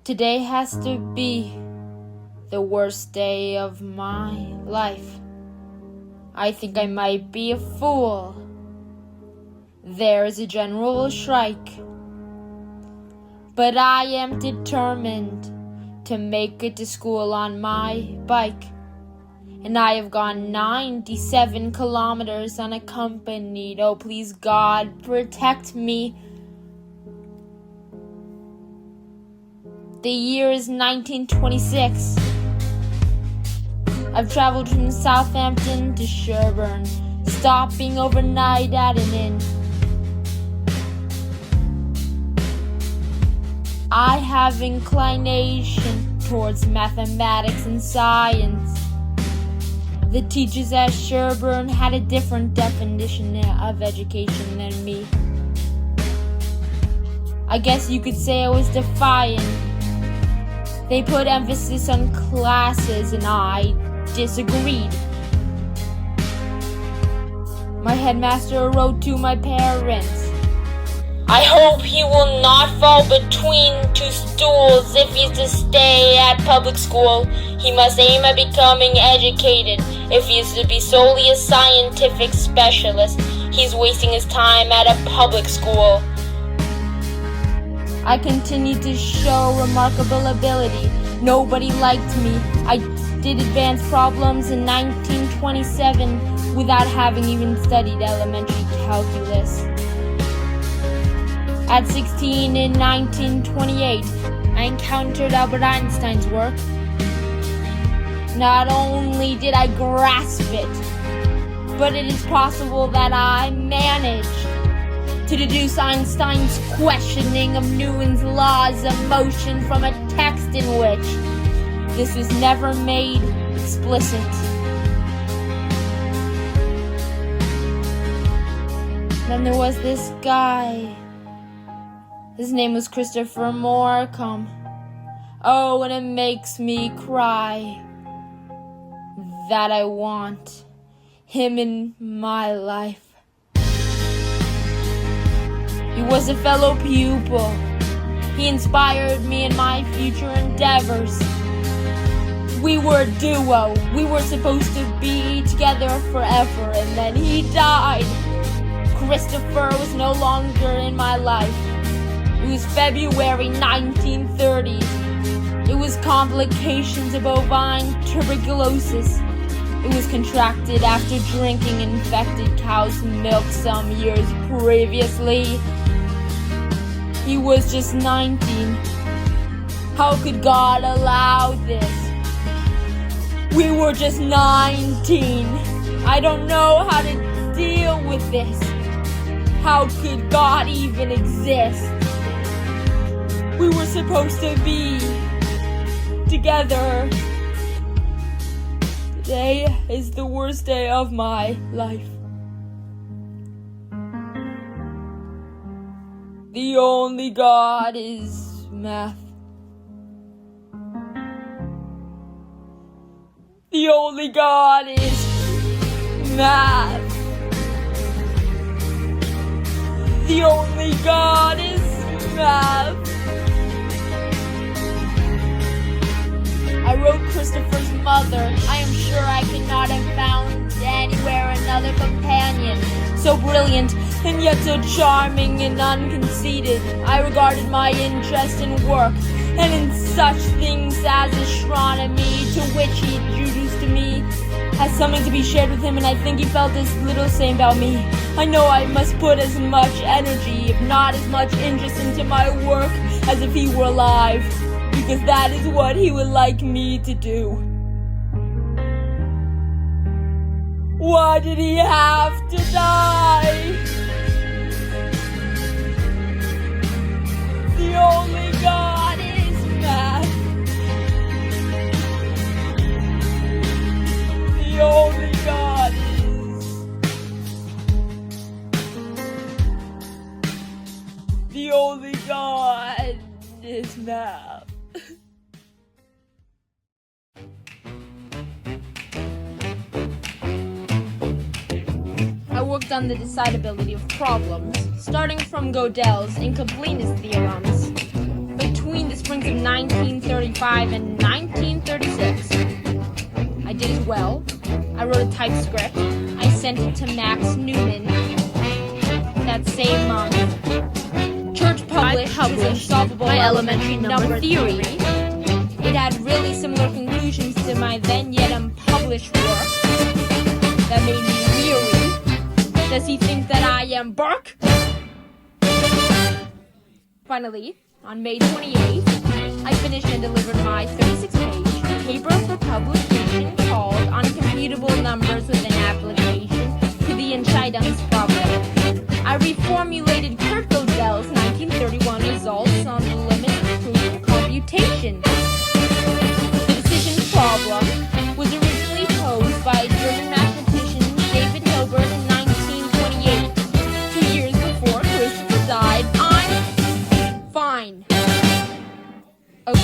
Today has to be the worst day of my life. I think I might be a fool. There is a general strike, but I am determined to make it to school on my bike. And I have gone 97 kilometers unaccompanied. Oh, please, God, protect me. The year is 1926. I've traveled from Southampton to Sherburn, stopping overnight at an inn. I have inclination towards mathematics and science. The teachers at Sherburn had a different definition of education than me. I guess you could say I was defiant. They put emphasis on classes and I disagreed. My headmaster wrote to my parents. I hope he will not fall between two stools if he's to stay at public school. He must aim at becoming educated. If he is to be solely a scientific specialist, he's wasting his time at a public school. I continued to show remarkable ability. Nobody liked me. I did advanced problems in 1927 without having even studied elementary calculus. At 16 in 1928, I encountered Albert Einstein's work. Not only did I grasp it, but it is possible that I managed to deduce Einstein's questioning of Newton's laws of motion from a text in which this was never made explicit. Then there was this guy. His name was Christopher Morcom. Oh, and it makes me cry that I want him in my life. He was a fellow pupil. He inspired me in my future endeavors. We were a duo. We were supposed to be together forever, and then he died. Christopher was no longer in my life. It was February 1930. It was complications of bovine tuberculosis. It was contracted after drinking infected cow's milk some years previously. He was just 19. How could God allow this? We were just 19. I don't know how to deal with this. How could God even exist? We were supposed to be together. Today is the worst day of my life. The only God is math. The only God is math. The only God is math. I wrote Christopher's mother. I am sure I could not have found anywhere another companion so brilliant and yet so charming and unconceited. I regarded my interest in work and in such things as astronomy, to which he introduced to me, as something to be shared with him, and I think he felt as little same about me. I know I must put as much energy, if not as much interest, into my work as if he were alive, because that is what he would like me to do. Why did he have to die? The only God is math. The only God is. The only God is math. I worked on the decidability of problems, starting from Gödel's incompleteness theorems. Between between the springs of 1935 and 1936. I did as well. I wrote a typescript. I sent it to Max Newman that same month. Church published his Unsolvable Elementary Number Theory. It had really similar conclusions to my then yet unpublished work. That made me weary. Does he think that I am Burke? Finally, on May 28th, I finished and delivered my 36-page paper for publication called On Computable Numbers with an Application to the Indecency Problem. I reformulated Kurt Gödel's 1931 results on the limit of proof computation. The decision problem was originally posed by German mathematician David Hilbert in 1928. 2 years before Christopher died, I'm fine. Okay.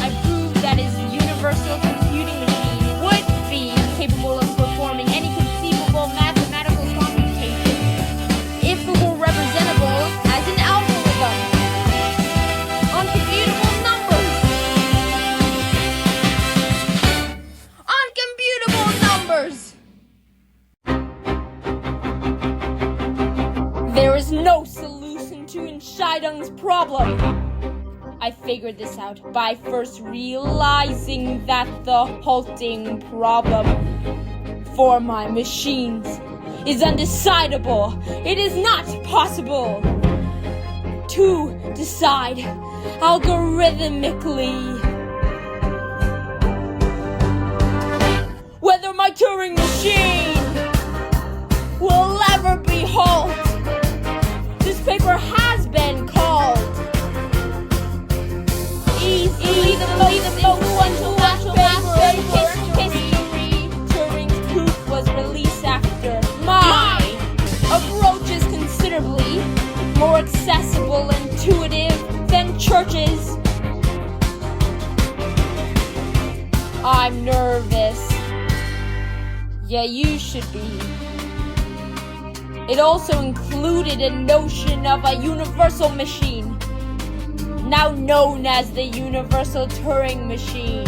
I proved that his universal computing machine would be capable of performing any conceivable mathematical computation if it were representable as an algorithm on computable numbers. On computable numbers! There is no solution to Entscheidung's problem. I figured this out by first realizing that the halting problem for my machines is undecidable. It is not possible to decide algorithmically whether my Turing Machine will ever be halted. This paper has been called easily the most influential paper in history. Turing's proof was released after my approach is considerably more accessible and intuitive than Church's. I'm nervous. Yeah, you should be. It also included a notion of a universal machine, now known as the Universal Turing Machine,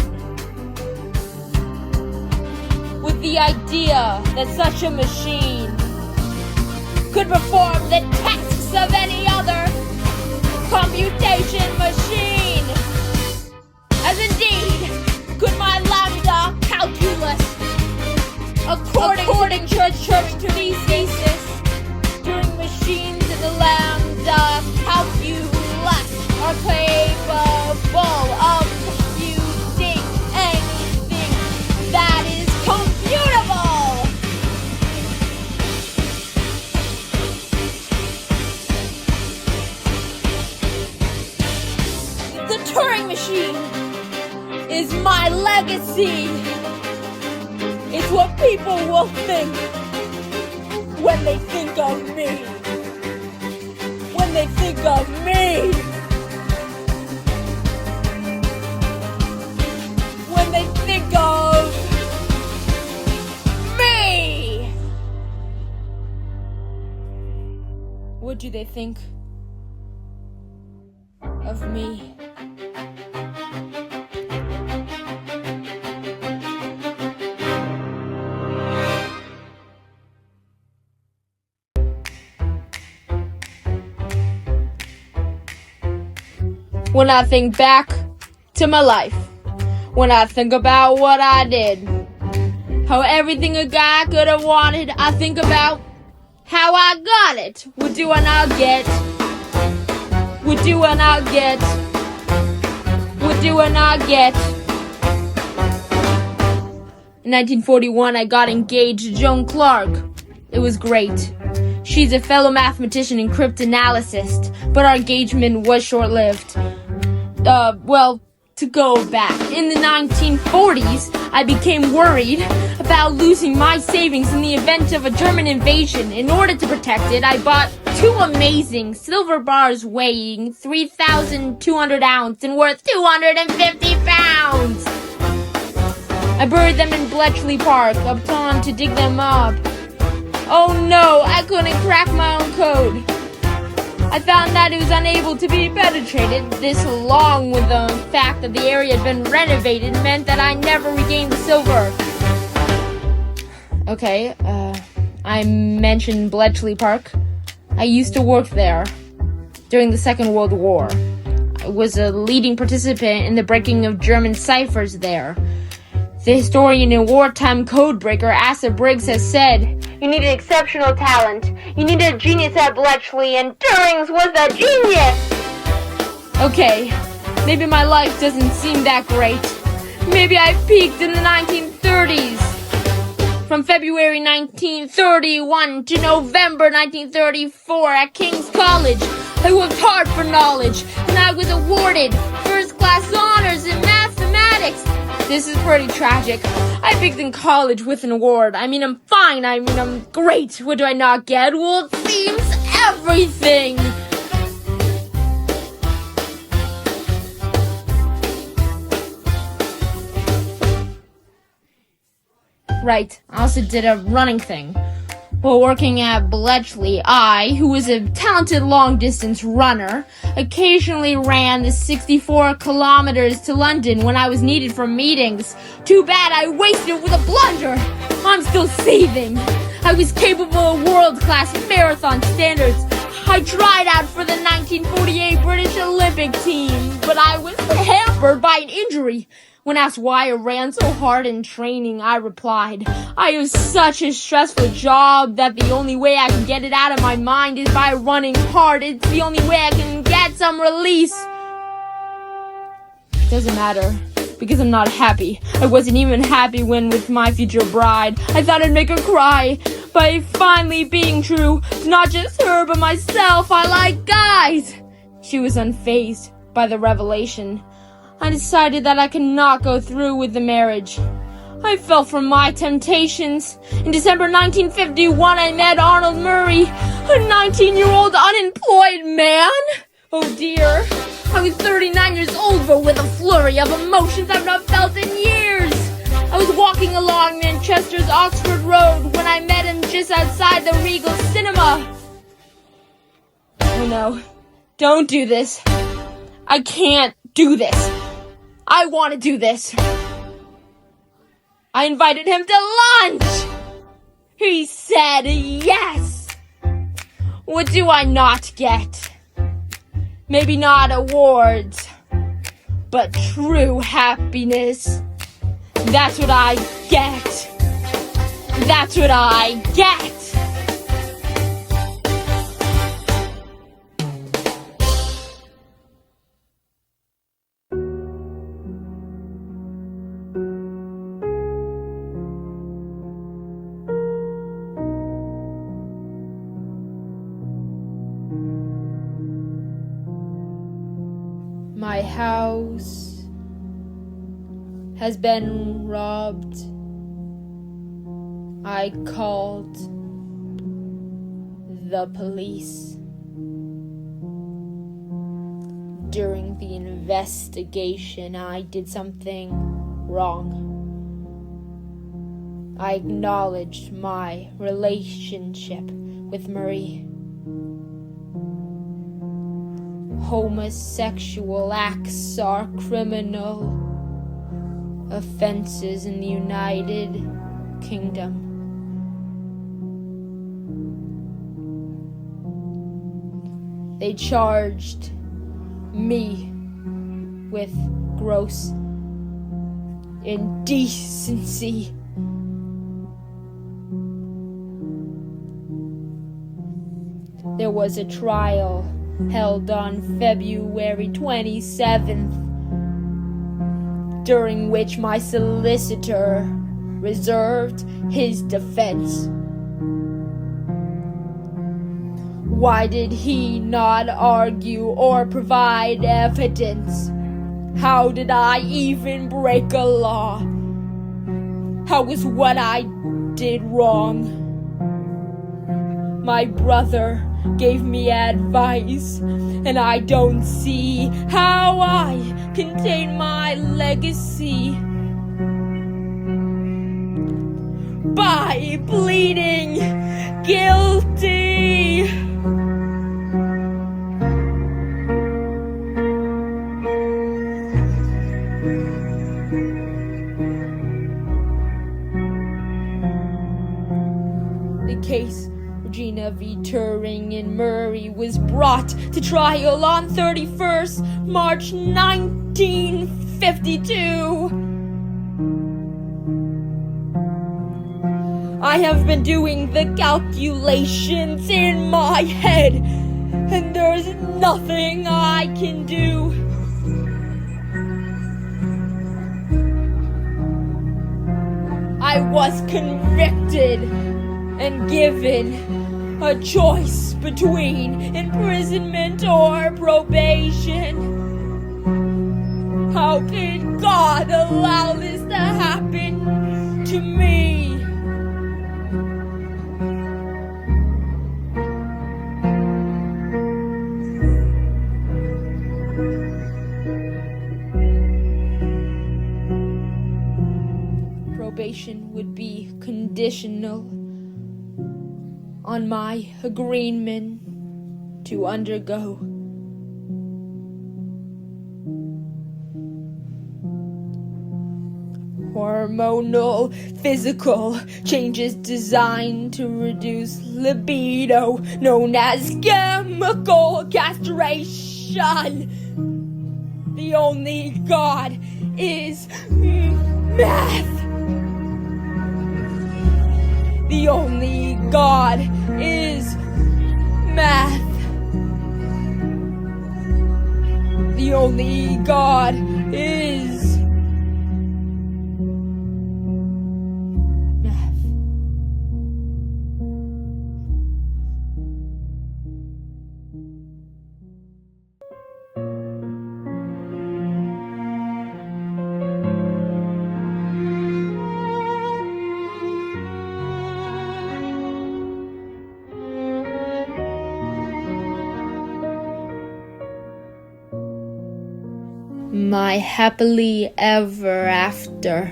with the idea that such a machine could perform the tasks of any other computation machine, as indeed could my lambda calculus. According to Church thesis, Turing machines in the lambda calculus are capable of computing anything that is computable. The Turing Machine is my legacy. It's what people will think when they think of me. When they think of me. When they think of me. What do they think of me? When I think back to my life, when I think about what I did, how everything a guy could have wanted, I think about how I got it. What do I not get? What do I not get? What do I not get? In 1941, I got engaged to Joan Clark. It was great. She's a fellow mathematician and cryptanalyst, but our engagement was short-lived. To go back, in the 1940s, I became worried about losing my savings in the event of a German invasion. In order to protect it, I bought 2 amazing silver bars weighing 3,200 ounces and worth 250 pounds. I buried them in Bletchley Park, upon to dig them up. Oh no, I couldn't crack my own code. I found that it was unable to be penetrated. This, along with the fact that the area had been renovated, meant that I never regained the silver. Okay, I mentioned Bletchley Park. I used to work there during the Second World War. I was a leading participant in the breaking of German ciphers there. The historian and wartime codebreaker Asa Briggs has said, "You needed exceptional talent. You needed a genius at Bletchley, and Turing's was the genius!" Okay, maybe my life doesn't seem that great. Maybe I peaked in the 1930s. From February 1931 to November 1934 at King's College, I worked hard for knowledge, and I was awarded first-class honors in mathematics. This is pretty tragic. I peaked in college with an award. I'm fine. I'm great. What do I not get? Well, it seems everything. Right, I also did a running thing. While working at Bletchley, I, who was a talented long-distance runner, occasionally ran the 64 kilometers to London when I was needed for meetings. Too bad I wasted it with a blunder. I'm still saving. I was capable of world-class marathon standards. I tried out for the 1948 British Olympic team, but I was hampered by an injury. When asked why I ran so hard in training, I replied, "I have such a stressful job that the only way I can get it out of my mind is by running hard. It's the only way I can get some release." Doesn't matter, because I'm not happy. I wasn't even happy when with my future bride. I thought I'd make her cry by finally being true to not just her but myself. I like guys. She was unfazed by the revelation. I decided that I could not go through with the marriage. I fell for my temptations. In December 1951, I met Arnold Murray, a 19-year-old unemployed man. Oh dear, I was 39 years old, but with a flurry of emotions I've not felt in years. I was walking along Manchester's Oxford Road when I met him just outside the Regal Cinema. Oh no, don't do this. I can't do this. I want to do this. I invited him to lunch. He said yes. What do I not get? Maybe not awards, but true happiness. That's what I get. That's what I get. My house has been robbed. I called the police. During the investigation, I did something wrong. I acknowledged my relationship with Marie. Homosexual acts are criminal offenses in the United Kingdom. They charged me with gross indecency. There was a trial held on February 27th, during which my solicitor reserved his defense. Why did he not argue or provide evidence? How did I even break a law? How was what I did wrong? My brother gave me advice, and I don't see how I contain my legacy by pleading guilty. case Regina v. Turing and Murray was brought to trial on 31st March 1952. I have been doing the calculations in my head, and there's nothing I can do. I was convicted and given a choice between imprisonment or probation. How could God allow this to happen to me? Probation would be conditional on my agreement to undergo hormonal physical changes designed to reduce libido, known as chemical castration. The only God is math. The only God is math. The only God is math. My happily ever after,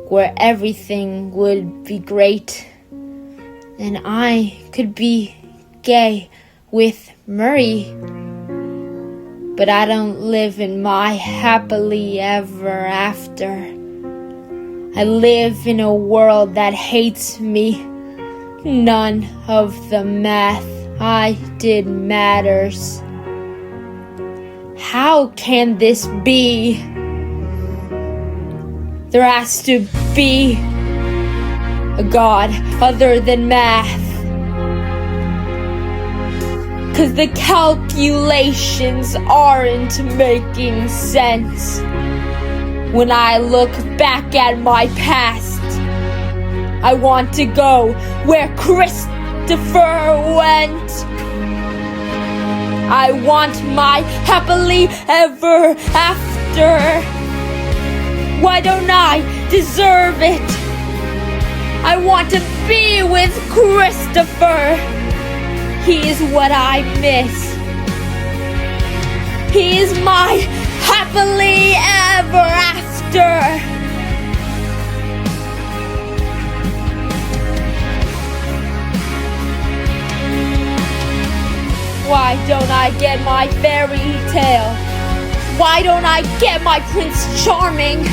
where everything would be great and I could be gay with Murray. But I don't live in my happily ever after. I live in a world that hates me. None of the math I did matters. How can this be? There has to be a God other than math. 'Cause the calculations aren't making sense. When I look back at my past, I want to go where Christopher went. I want my happily ever after. Why don't I deserve it? I want to be with Christopher. He is what I miss. He is my happily ever after. Why don't I get my fairy tale? Why don't I get my Prince Charming?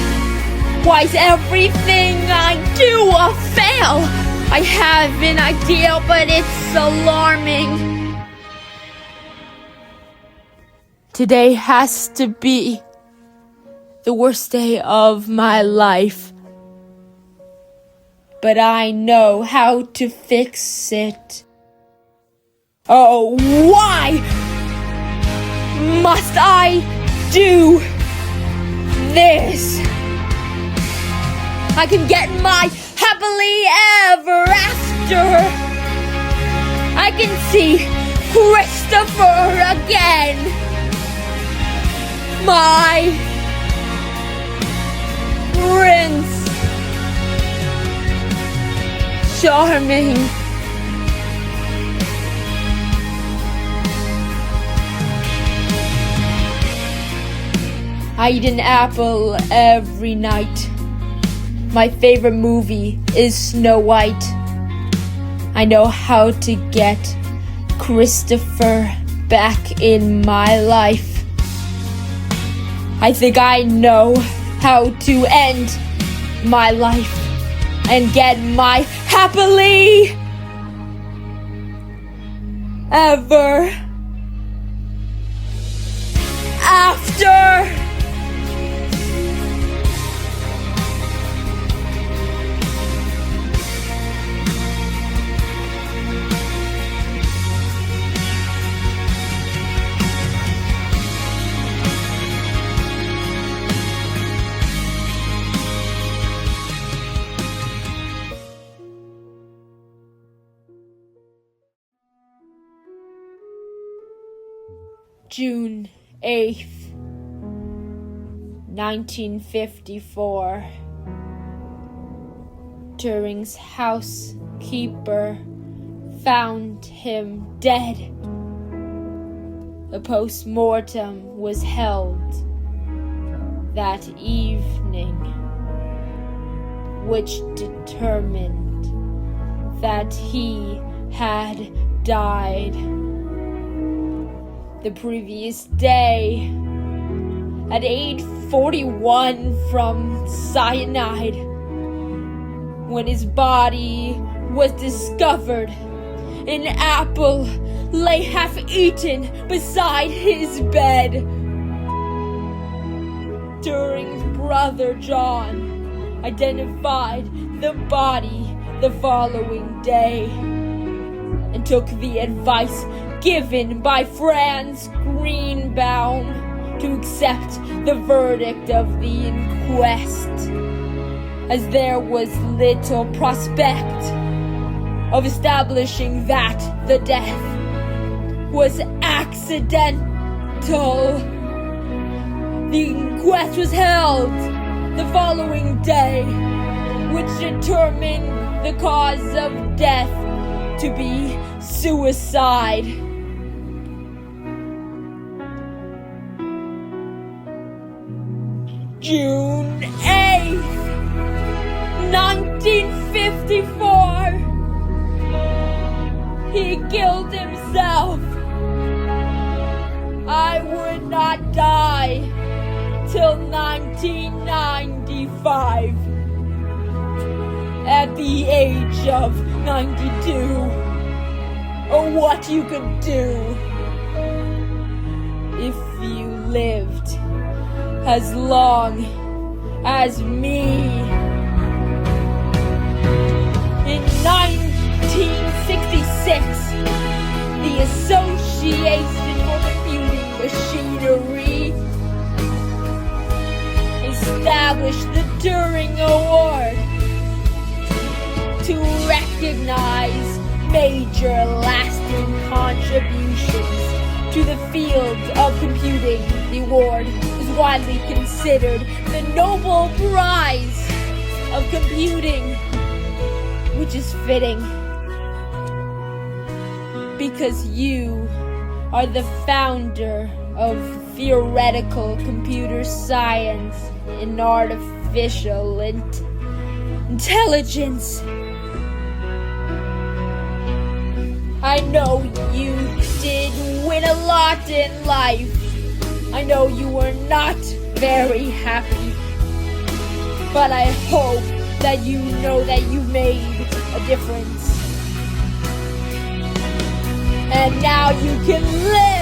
Why is everything I do a fail? I have an idea, but it's alarming. Today has to be the worst day of my life. But I know how to fix it. Oh, why must I do this? I can get my happily ever after. I can see Christopher again. My Prince Charming. I eat an apple every night. My favorite movie is Snow White. I know how to get Christopher back in my life. I think I know how to end my life. and get my happily ever after. June 8th, 1954. Turing's housekeeper found him dead. A post-mortem was held that evening, which determined that he had died the previous day at 8:41 from cyanide, when his body was discovered. An apple lay half-eaten beside his bed. Turing's brother John identified the body the following day and took the advice given by Franz Greenbaum to accept the verdict of the inquest, as there was little prospect of establishing that the death was accidental. The inquest was held the following day, which determined the cause of death to be suicide. June 8th, 1954. He killed himself. I would not die till 1995 at the age of 92. Or what you could do if you lived as long as me. In 1966, the Association for Computing Machinery established the Turing Award to recognize major lasting contributions to the field of computing. The award is widely considered the Nobel Prize of Computing, which is fitting because you are the founder of theoretical computer science and artificial intelligence. I know you did win a lot in life. I know you were not very happy. But I hope that you know that you made a difference. And now you can live